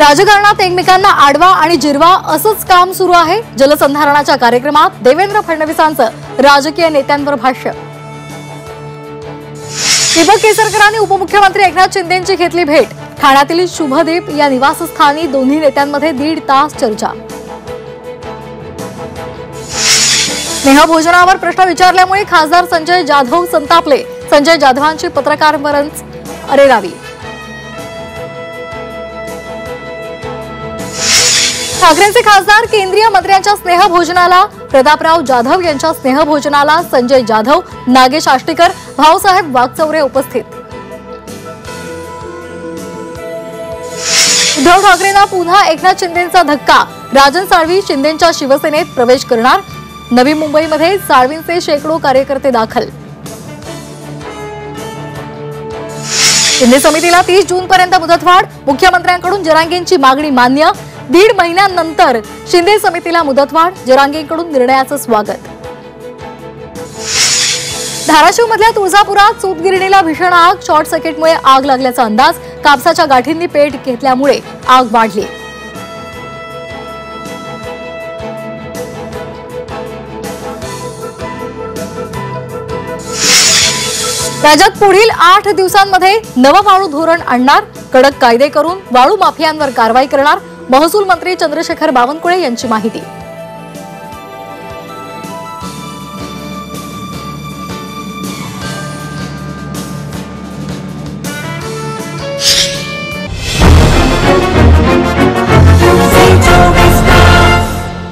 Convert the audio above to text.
राजकारणात एकमेकांना आडवा आणि जिरवा असंच काम सुरू आहे। जलसंधारणाच्या कार्यक्रमात देवेंद्र फडणवीसांचं राजकीय नेत्यांवर भाष्य। दीपक केसरकरांनी उपमुख्यमंत्री एकनाथ शिंदेंची घेतली भेट। ठाण्यातील शुभदीप या निवासस्थानी दोन्ही नेत्यांमध्ये 1.5 तास चर्चा। स्नेहभोजनावर प्रश्न विचारल्यामुळे खासदार संजय जाधव संतापले। संजय जाधवांची पत्रकारांवरच अरेरावी। ठाकरेंचे खासदार केंद्रीय मंत्र्यांच्या स्नेहभोजनाला, प्रतापराव जाधव यांच्या स्नेहभोजनाला संजय जाधव, नागेश आष्टीकर, भाऊसाहेब वागचौरे उपस्थित। उद्धव ठाकरेंना पुन्हा एकनाथ शिंदेंचा धक्का। राजन साळवी शिंदेंच्या शिवसेनेत प्रवेश करणार। नवी मुंबईमध्ये साळवींचे शेकडो कार्यकर्ते दाखल। शिंदे समितीला 30 जूनपर्यंत मुदतवाढ। मुख्यमंत्र्यांकडून जरांगेंची मागणी मान्य। 1.5 महिन्यांनंतर शिंदे समितीला मुदतवाढ। जरांगेंकडून निर्णयाचं स्वागत। धाराशिवमधल्या तुळजापुरात सूतगिरणीला भीषण आग। शॉर्ट सर्किटमुळे आग लागल्याचा अंदाज। कापसाच्या गाठींनी पेट घेतल्यामुळे आग वाढली। राज्यात पुढील 8 दिवसांमध्ये नवं वाळू धोरण आणणार। कडक कायदे करून वाळू माफियांवर कारवाई करणार। महसूल मंत्री चंद्रशेखर बावनकुळे यांची माहिती।